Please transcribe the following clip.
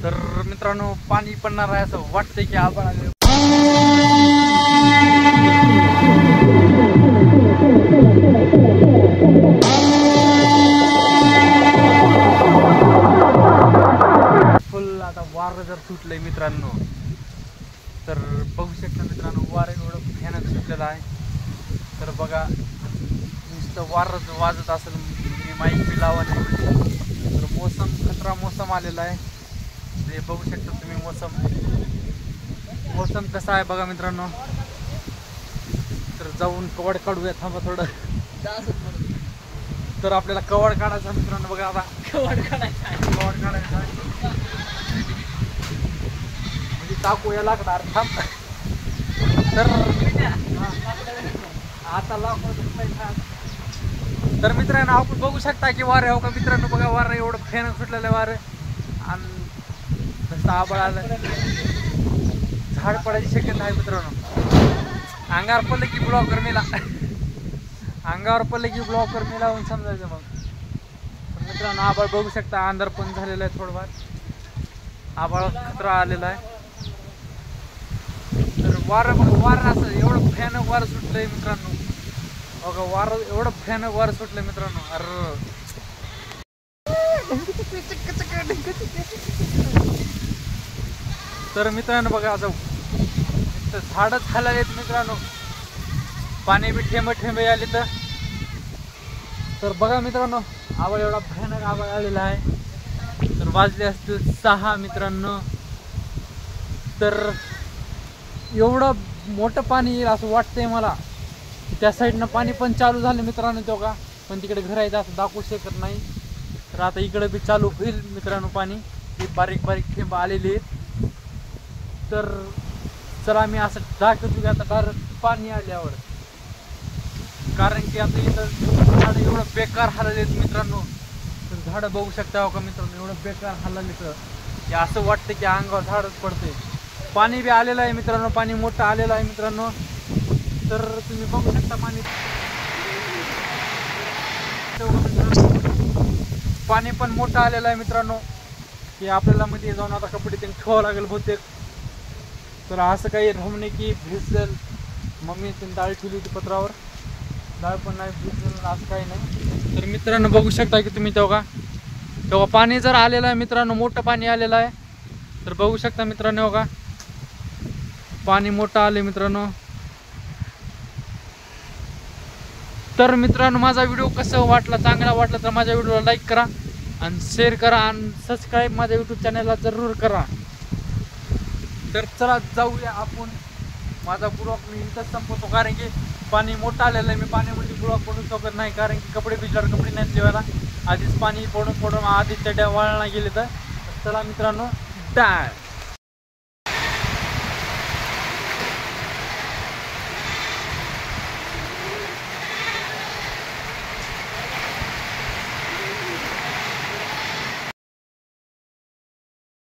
तर मित्रांनो पाणी पडणार आहे असं वाटतंय की आभाळ आले. फुल आता वारं जर सुटलंय मित्रांनो तर बघू शकता मित्रांनो वारं एवढं भयानक सुटलेलं आहे. तर बघा नुसतं वारं वाजत असेल मी माईक बी लावा नाही. तर मोसम खतरा मोसम आलेला आहे. ते बघू शकता तुम्ही मोसम कसा आहे बघा मित्रांनो. तर जाऊन कवड काढूया थांबा थोडं. तर आपल्याला कवड काढायचा मित्रांनो. बघा आता कवड काढायचा म्हणजे टाकू या लागणार थांब. तर आता तर मित्रांनो आपण बघू शकता की वारं हो का मित्रांनो. बघा वारं एवढं भयानक सुटलेलं आहे वारं. आणि तसं आभाळ आलं झाड पडायची शक्यता आहे मित्रांनो. अंगावर पडलं की ब्लॉकर मेला. अंगावर पडलं की ब्लॉकर मेला म्हणून समजायचं मग. पण मित्रांनो आभाळ बघू शकता अंधार पण झालेला आहे थोडंफार. आभाळ खतरा आलेला आहे. तर वारं बघा वारं असं एवढं भयानक वारं सुटलंय मित्रांनो. बघा वारं एवढं भयानक वारं सुटलंय मित्रांनो. अरे तर मित्रांनो बघा असं झाडच खायला येत मित्रांनो. पाणी बी ठेंब ठेंबे आले. तर बघा मित्रांनो आवाज एवढा भयानक आवाज आलेला आहे. तर वाजले असतील 6 मित्रांनो. तर एवढं मोठं पाणी येईल असं वाटतंय मला. त्या साईडनं पाणी पण चालू झालं मित्रांनो तेव्हा. पण तिकडे घर आहे असं दाखवू शकत नाही. तर आता इकडे बी चालू होईल मित्रांनो पाणी. ही बारीक बारीक थेंब आलेली आहेत. तर चला मी असं दाखवतो की आता डायरेक्ट पाणी आल्यावर. कारण की आता इथं झाडं एवढं बेकार हालले आहेत मित्रांनो. तर झाडं बघू शकता का मित्रांनो एवढं बेकार हालले तर की असं वाटतं की अंगावर झाडच पडते. पाणी बी आलेलं आहे मित्रांनो. पाणी मोठं आलेलं आहे मित्रांनो. तर तुम्ही बघू शकता पाणी पण मोठं आलेलं आहे मित्रांनो. की आपल्याला मध्ये जाऊन आता कपडे ते ठेवावं लागेल बहुतेक. तर असं काही राहून की भिजल. मम्मी त्यांनी डाळ ठेवली होती पत्रावर. डाळ पण नाही भिजल असं काही नाही. तर मित्रांनो बघू शकता की तुम्ही तेव्हा पाणी जर आलेलं आहे मित्रांनो मोठं पाणी आलेलं आहे. तर बघू शकता मित्रांनो बघा पाणी मोठं आले मित्रांनो. तर मित्रांनो माझा व्हिडिओ कसं वाटला चांगला वाटला तर माझ्या व्हिडिओला लाईक करा आणि शेअर करा आणि सबस्क्राईब माझ्या यूट्यूब चॅनलला जरूर करा. तर चला जाऊया आपण. माझा ब्लॉग मी इथंच संपवतो कारण की पाणी मोठं आलेलं आहे. मी पाण्यामध्ये ब्लॉग बनवू शकत नाही कारण की कपडे भिजल्यावर कपडे नाही ठेवायला. आधीच पाणी पडून आधीच चड्या वाळला गेले. तर चला मित्रांनो डाळ.